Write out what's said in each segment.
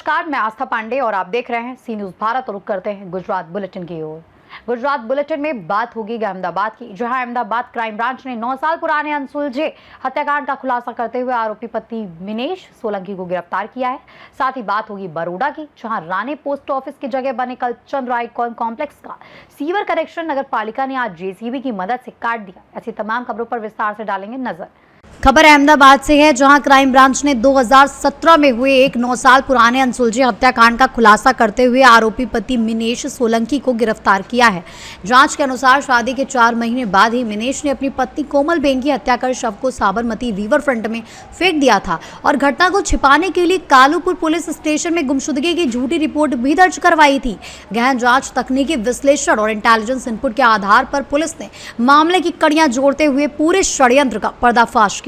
नमस्कार, मैं आस्था पांडे और आप देख रहे हैं सी न्यूज भारत और रुक करते हैं गुजरात बुलेटिन की ओर। गुजरात बुलेटिन में बात होगी अहमदाबाद की, जहां अहमदाबाद क्राइम ब्रांच ने 9 साल पुराने अनसुलझे हत्याकांड का खुलासा करते हुए आरोपी पति मिनेश सोलंकी को गिरफ्तार किया है। साथ ही बात होगी बरोडा की, जहां राणे पोस्ट ऑफिस की जगह बने कलचंद राय कॉम्प्लेक्स का सीवर कनेक्शन नगर पालिका ने आज जेसीबी की मदद से काट दिया। ऐसी तमाम खबरों पर विस्तार से डालेंगे नजर। खबर अहमदाबाद से है, जहां क्राइम ब्रांच ने 2017 में हुए एक 9 साल पुराने अनसुलझे हत्याकांड का खुलासा करते हुए आरोपी पति मिनेश सोलंकी को गिरफ्तार किया है। जांच के अनुसार शादी के 4 महीने बाद ही मिनेश ने अपनी पत्नी कोमल बेन की हत्या कर शव को साबरमती रिवर फ्रंट में फेंक दिया था और घटना को छिपाने के लिए कालूपुर पुलिस स्टेशन में गुमशुदगी की झूठी रिपोर्ट भी दर्ज करवाई थी। गहन जांच, तकनीकी विश्लेषण और इंटेलिजेंस इनपुट के आधार पर पुलिस ने मामले की कड़ियां जोड़ते हुए पूरे षड्यंत्र का पर्दाफाश किया।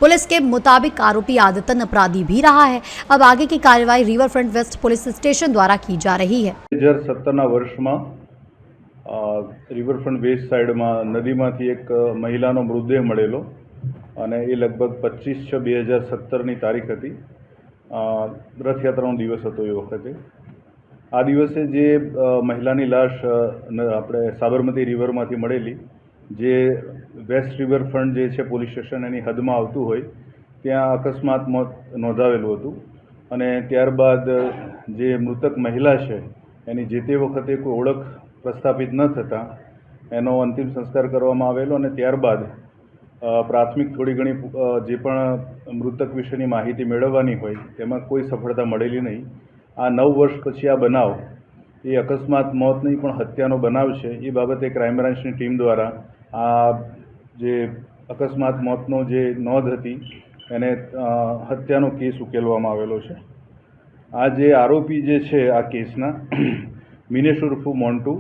पुलिस के मुताबिक आरोपी आदतन अपराधी भी रहा है। अब आगे की कार्यवाही river front waste police station द्वारा की जा रही है। 2017 વર્ષમાં રિવરફ્રન્ટ વેસ્ટ સાઈડમાં નદીમાંથી એક મહિલાનો મૃતદેહ મળેલો અને એ લગભગ 25/6/2017ની તારીખ હતી। રથયાત્રાનો દિવસ હતો એ વખતે। આ દિવસે જે મહિલાની લાશ આપણે સાબરમતી રિવરમાંથી મળેલી, જે વેસ્ટ રિવરફ્રન્ટ જે છે પોલીસ સ્ટેશન એની હદમાં આવતું હોય ત્યાં અકસ્માત મોત નોંધાવેલું હતું અને ત્યારબાદ જે મૃતક મહિલા છે એની જે તે વખતે કોઈ ઓળખ પ્રસ્થાપિત ન થતાં એનો અંતિમ સંસ્કાર કરવામાં આવેલો અને ત્યારબાદ પ્રાથમિક થોડી ઘણી જે પણ મૃતક વિશેની માહિતી મેળવવાની હોય તેમાં કોઈ સફળતા મળેલી નહીં। આ 9 વર્ષ પછી આ બનાવ એ અકસ્માત મોત નહીં પણ હત્યાનો બનાવ છે। એ બાબતે ક્રાઇમ બ્રાન્ચની ટીમ દ્વારા આ જે અકસ્માત મોતનો જે નોંધ હતી એને હત્યાનો કેસ ઉકેલવામાં આવેલો છે। આ જે આરોપી જે છે આ કેસના મિનેશ ઉર્ફે મોન્ટુ,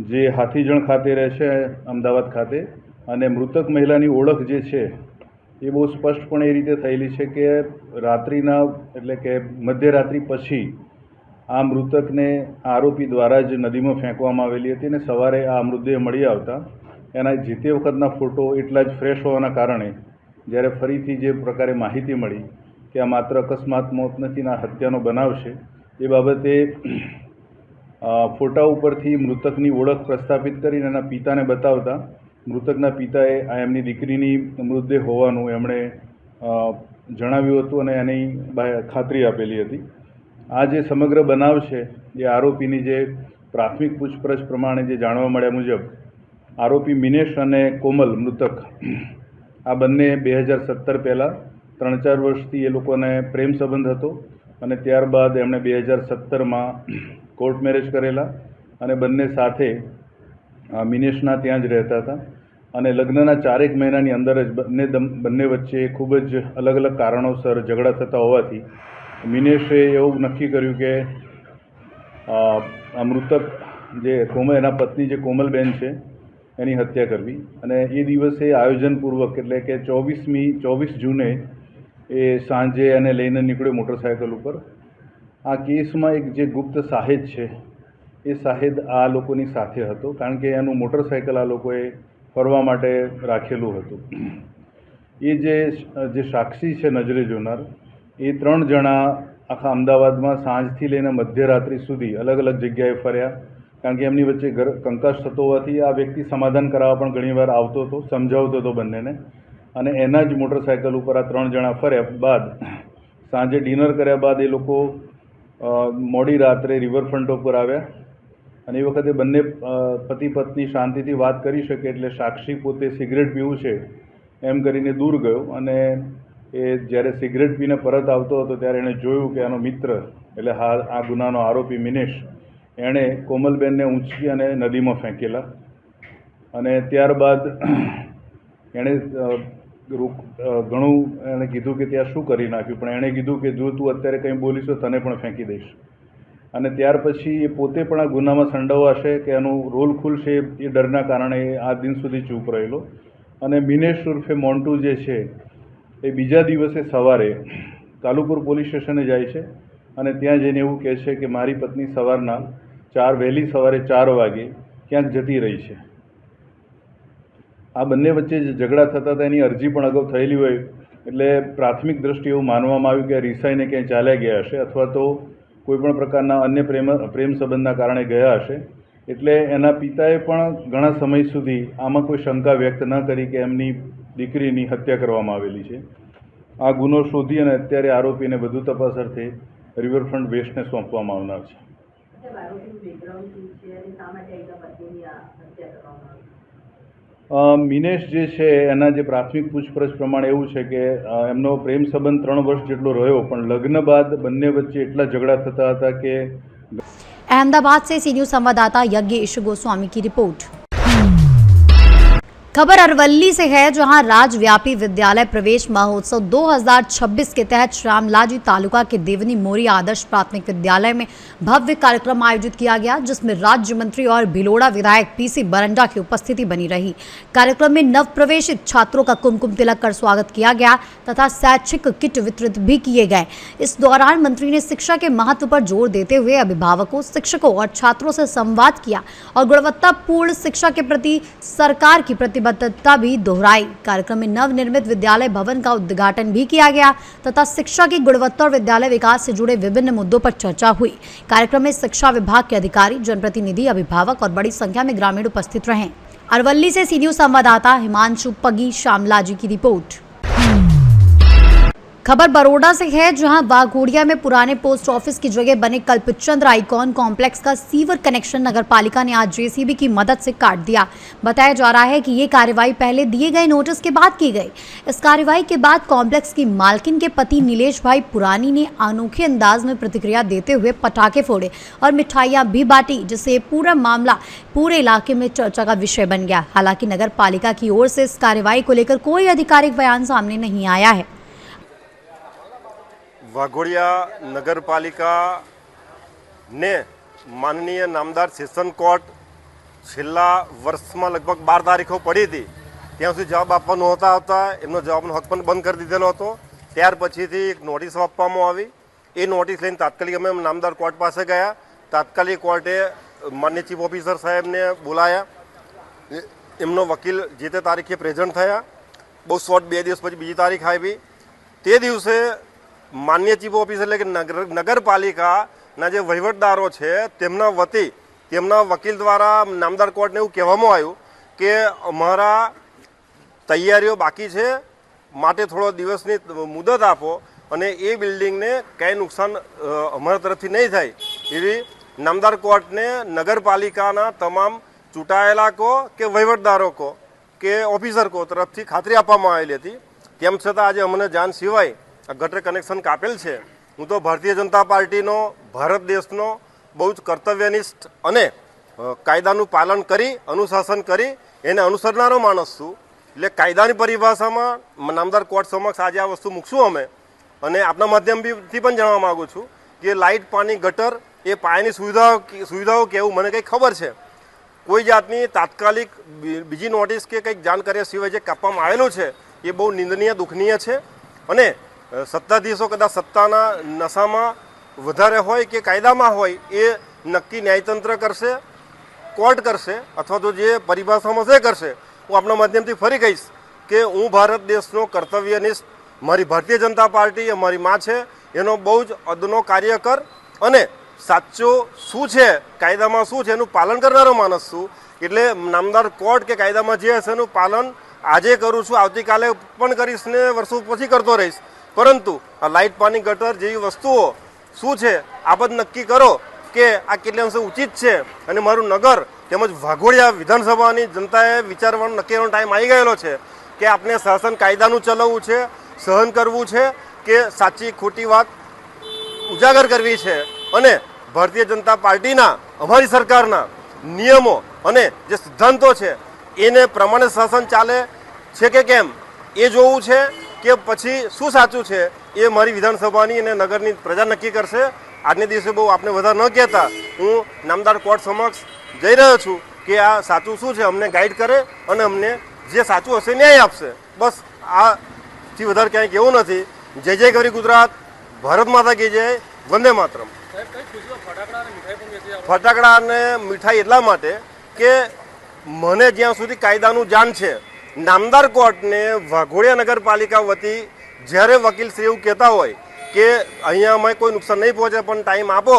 જે હાથીજણ ખાતે રહે છે અમદાવાદ ખાતે, અને મૃતક મહિલાની ઓળખ જે છે એ બહુ સ્પષ્ટપણે એ રીતે થયેલી છે કે રાત્રિના એટલે કે મધ્યરાત્રિ પછી આ મૃતકને આરોપી દ્વારા જ નદીમાં ફેંકવામાં આવેલી હતી અને સવારે આ મૃતદેહ મળી આવતા એના જે તે વખતના ફોટો એટલા જ ફ્રેશ હોવાના કારણે જ્યારે ફરીથી જે પ્રકારે માહિતી મળી કે આ માત્ર અકસ્માત મોત નથી ને આ હત્યાનો બનાવ છે, એ બાબતે ફોટા ઉપરથી મૃતકની ઓળખ પ્રસ્થાપિત કરીને એના પિતાને બતાવતા મૃતકના પિતાએ આ એમની દીકરીની મૃતદેહ હોવાનું એમણે જણાવ્યું હતું અને એની ખાતરી આપેલી હતી। આ જે સમગ્ર બનાવ છે એ આરોપીની જે પ્રાથમિક પૂછપરછ પ્રમાણે જે જાણવા મળ્યા મુજબ આરોપી મિનેશ અને કોમલ મૃતક આ બંને 2017 પહેલાં 3-4 વર્ષથી એ લોકોને પ્રેમ સંબંધ હતો અને ત્યારબાદ એમણે 2017માં કોર્ટ મેરેજ કરેલા અને બંને સાથે મિનેશના ત્યાં જ રહેતા હતા અને લગ્નના 4 મહિનાની અંદર જ બંને વચ્ચે ખૂબ જ અલગ અલગ કારણોસર ઝઘડા થતા હોવાથી મિનેશે એવું નક્કી કર્યું કે આ મૃતક જે એના પત્ની જે કોમલબેન છે એની હત્યા કરવી અને એ દિવસે આયોજનપૂર્વક એટલે કે 24 જૂને એ સાંજે એને લઈને નીકળ્યો મોટરસાયકલ ઉપર। આ કેસમાં એક જે ગુપ્ત સાહેદ છે એ સાહેદ આ લોકોની સાથે હતો, કારણ કે એનું મોટરસાયકલ આ લોકોએ ફરવા માટે રાખેલું હતું। એ જે સાક્ષી છે નજરે જોનાર, એ 3 જણા આખા અમદાવાદમાં સાંજથી લઈને મધ્યરાત્રિ સુધી અલગ અલગ જગ્યાએ ફર્યા, કારણ કે એમની વચ્ચે કંકાસ થતો હોવાથી આ વ્યક્તિ સમાધાન કરાવવા પણ ઘણીવાર આવતો હતો, સમજાવતો હતો બંનેને અને એના જ મોટરસાયકલ ઉપર આ 3 જણા ફર્યા બાદ સાંજે ડિનર કર્યા બાદ એ લોકો મોડી રાત્રે રિવરફ્રન્ટ ઉપર આવ્યા અને એ વખતે બંને પતિ પત્ની શાંતિથી વાત કરી શકે એટલે સાક્ષી પોતે સિગરેટ પીવું છે એમ કરીને દૂર ગયો અને એ જ્યારે સિગરેટ પીને પરત આવતો હતો ત્યારે એણે જોયું કે આનો મિત્ર એટલે આ ગુનાનો આરોપી મિનેશ એણે કોમલબેનને ઊંચકી અને નદીમાં ફેંકેલા અને ત્યારબાદ એણે ઘણું એણે કીધું કે ત્યાં શું કરી નાખ્યું, પણ એણે કીધું કે જો તું અત્યારે કંઈ બોલીશ તો તને પણ ફેંકી દઈશ અને ત્યાર પછી એ પોતે પણ આ ગુનામાં સંડોવાશે કે એનું રોલ ખુલશે એ ડરના કારણે આ દિન સુધી ચૂપ રહેલો અને મિનેશ ઉર્ફે મોન્ટુ જે છે એ બીજા દિવસે સવારે કાલુપુર પોલીસ સ્ટેશને જાય છે અને ત્યાં જઈને એવું કહે છે કે મારી પત્ની વહેલી સવારે 4 વાગે ક્યાંક જતી રહી છે। આ બંને વચ્ચે ઝઘડા થતા હતા, એની અરજી પણ અગાઉ થયેલી હોય એટલે પ્રાથમિક દ્રષ્ટિએ એવું માનવામાં આવ્યું કે રીસાઈને ક્યાંય ચાલ્યા ગયા હશે અથવા તો કોઈપણ પ્રકારના અન્ય પ્રેમ સંબંધના કારણે ગયા હશે. એટલે એના પિતાએ પણ ઘણા સમય સુધી આમાં કોઈ શંકા વ્યક્ત ન કરી કે એમની દીકરીની હત્યા કરવામાં આવેલી છે. આ ગુનો શોધી અને અત્યારે આરોપીને વધુ તપાસ અર્થે રિવરફ્રન્ટ વેસ્ટને સોંપવામાં આવનાર છે. મિનેશ જે છે એના જે પ્રાથમિક પૂછપરછ પ્રમાણે એવું છે કે એમનો પ્રેમ સંબંધ 3 વર્ષ જેટલો રહ્યો, પણ લગ્ન બાદ બંને વચ્ચે એટલા ઝઘડા થતા હતા કે अहमदाबाद से सी न्यूज संवाददाता यज्ञेश गोस्वामी की रिपोर्ट। खबर अरवली से है, जहां राज्यव्यापी विद्यालय प्रवेश महोत्सव 2026 के तहत श्यामलाजी तालुका के देवनी मोरी आदर्श प्राथमिक विद्यालय में भव्य कार्यक्रम आयोजित किया गया, जिसमें राज्य मंत्री और भिलोड़ा विधायक पीसी बरंडा की उपस्थिति बनी रही। कार्यक्रम में नव प्रवेशित छात्रों का कुमकुम तिलक कर स्वागत किया गया तथा शैक्षिक किट वितरित भी किए गए। इस दौरान मंत्री ने शिक्षा के महत्व पर जोर देते हुए अभिभावकों, शिक्षकों और छात्रों से संवाद किया और गुणवत्तापूर्ण शिक्षा के प्रति सरकार की प्रतिबद्धता भी दोहराई। कार्यक्रम में नवनिर्मित विद्यालय भवन का उद्घाटन भी किया गया तथा शिक्षा की गुणवत्ता और विद्यालय विकास से जुड़े विभिन्न मुद्दों पर चर्चा हुई। कार्यक्रम में शिक्षा विभाग के अधिकारी, जनप्रतिनिधि, अभिभावक और बड़ी संख्या में ग्रामीण उपस्थित रहे। अरवली से सी न्यूज संवाददाता हिमांशु पगी, श्यामलाजी की रिपोर्ट। खबर बड़ौदा से है, जहां वाघोड़िया में पुराने पोस्ट ऑफिस की जगह बने कल्पचंद्र आइकॉन कॉम्प्लेक्स का सीवर कनेक्शन नगर पालिका ने आज जेसीबी की मदद से काट दिया। बताया जा रहा है कि ये कार्रवाई पहले दिए गए नोटिस के बाद की गई। इस कार्रवाई के बाद कॉम्प्लेक्स की मालकिन के पति नीलेश भाई पुरानी ने अनोखे अंदाज में प्रतिक्रिया देते हुए पटाखे फोड़े और मिठाइयां भी बांटी, जिससे पूरा मामला पूरे इलाके में चर्चा का विषय बन गया। हालांकि नगर पालिका की ओर से इस कार्रवाई को लेकर कोई आधिकारिक बयान सामने नहीं आया है। वाघोड़िया नगर पालिका ने माननीय नामदार सेशन कोर्ट छेल्ला वर्ष में लगभग 12 तारीखों पड़ी थी, ત્યાં સુધી જવાબ આપવાનો હતા એમનો જવાબનો હક પણ બંધ કરી દીધેલો હતો। ત્યાર પછીથી એક નોટિસ આપવામાં આવી। એ નોટિસ લઈને તાત્કાલિક અમે નામદાર કોર્ટ પાસે ગયા। તાત્કાલિક કોર્ટે માન્ય ચીફ ઓફિસર સાહેબને બોલાયા। એમનો વકીલ જે તે તારીખે પ્રેઝન્ટ થયા। બહુ શોર્ટ 2 દિવસ પછી બીજી તારીખ આવી। તે દિવસે માન્ય ચીફ ઓફિસર એટલે કે નગરપાલિકાના જે વહીવટદારો છે તેમના વતી તેમના વકીલ દ્વારા નામદાર કોર્ટને એવું કહેવામાં આવ્યું કે અમારા તૈયારીઓ બાકી છે, માટે થોડો દિવસની મુદત આપો અને એ બિલ્ડિંગને કાંઈ નુકસાન અમારા તરફથી નહીં થાય એવી નામદાર કોર્ટને નગરપાલિકાના તમામ ચૂંટાયેલા કો કે વહીવટદારો કો કે ઓફિસર કો તરફથી ખાતરી આપવામાં આવેલી હતી। તેમ છતાં આજે અમને જાણ સિવાય ગટર કનેક્શન કાપેલ છે। હું તો ભારતીય જનતા પાર્ટીનો, ભારત દેશનો બહુ જ કર્તવ્યનિષ્ઠ અને કાયદાનું પાલન કરી, અનુશાસન કરી એને અનુસરનારો માણસ છું। એટલે કાયદાની પરિભાષામાં નામદાર કોર્ટ સમક્ષ આજે આ વસ્તુ મૂકશું અમે। અને આપના માધ્યમથી પણ જણાવવા માગું છું કે લાઇટ, પાણી, ગટર એ પાયાની સુવિધાઓ કેવું મને કંઈ ખબર છે। કોઈ જાતની તાત્કાલિક બીજી નોટિસ કે કંઈક જાણ કર્યા સિવાય જે કાપવામાં આવેલું છે એ બહુ નિંદનીય, દુઃખનીય છે। અને સત્તાધીશો કદાચ સત્તાના નશામાં વધારે હોય કે કાયદામાં હોય એ નક્કી ન્યાયતંત્ર કરશે, કોર્ટ કરશે, અથવા તો જે પરિભાષામાં છે કરશે। હું આપણા માધ્યમથી ફરી કહીશ કે હું ભારત દેશનો કર્તવ્યનિષ્ઠ, મારી ભારતીય જનતા પાર્ટી અમારી માં છે એનો બહુ જ અદનો કાર્યકર અને સાચો શું છે, કાયદામાં શું છે એનું પાલન કરનારો માણસ છું। એટલે નામદાર કોર્ટ કે કાયદામાં જે હશે એનું પાલન આજે કરું છું, આવતીકાલે પણ કરીશ ને વર્ષો પછી કરતો રહીશ। પરંતુ આ લાઇટ, પાણી, ગટર જેવી વસ્તુઓ શું છે આ બધું નક્કી કરો કે આ કેટલા અંશે ઉચિત છે। અને મારું નગર તેમજ વાઘોડિયા વિધાનસભાની જનતાએ વિચારવાનો નક્કી કરવાનો ટાઈમ આવી ગયેલો છે કે આપણે શાસન કાયદાનું ચલાવવું છે, સહન કરવું છે કે સાચી ખોટી વાત ઉજાગર કરવી છે। અને ભારતીય જનતા પાર્ટીના, અમારી સરકારના નિયમો અને જે સિદ્ધાંતો છે એને પ્રમાણે શાસન ચાલે છે કે કેમ એ જોવું છે કે પછી શું સાચું છે એ મારી વિધાનસભાની અને નગરની પ્રજા નક્કી કરશે। આજને દિવસે બહુ આપને વધારે ન કહેતા હું નામદાર કોર્ટ સમક્ષ જઈ રહ્યો છું કે આ સાચું શું છે અમને ગાઈડ કરે અને અમને જે સાચું હશે ન્યાય આપશે। બસ આથી વધારે ક્યાંય કેવું નથી। જય જય ગરી ગુજરાત, ભારત માતા કી જય, વંદે માતરમ। ફટાકડા અને મીઠાઈ એટલા માટે કે મને જ્યાં સુધી કાયદાનું જાણ છે, નામદાર કોર્ટને વાઘોડિયા નગરપાલિકા વતી જ્યારે વકીલ શ્રી એવું કહેતા હોય કે અહીંયા અમે કોઈ નુકસાન નહીં પહોંચે પણ ટાઈમ આપો,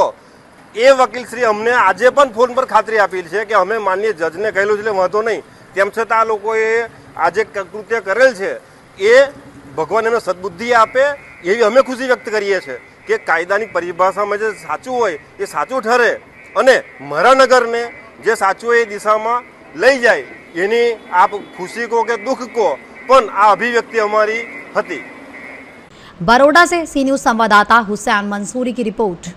એ વકીલશ્રી અમને આજે પણ ફોન પર ખાતરી આપી છે કે અમે માનનીય જજને કહેલું છે એટલે વાંધો નહીં, તેમ છતાં આ લોકોએ આજે કૃત્ય કરેલ છે એ ભગવાન એમને સદબુદ્ધિ આપે એવી અમે ખુશી વ્યક્ત કરીએ છીએ કે કાયદાની પરિભાષામાં જે સાચું હોય એ સાચું ઠરે અને મારા નગરને જે સાચું હોય એ દિશામાં લઈ જાય, એની આપ ખુશી કહો કે દુઃખ કહો પણ આ અભિવ્યક્તિ અમારી હતી। बड़ौदा से सी न्यूज संवाददाता हुसैन मंसूरी की रिपोर्ट।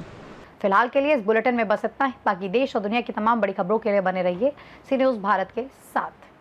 फिलहाल के लिए इस बुलेटिन में बस इतना ही। बाकी देश और दुनिया की तमाम बड़ी खबरों के लिए बने रहिए सी न्यूज भारत के साथ।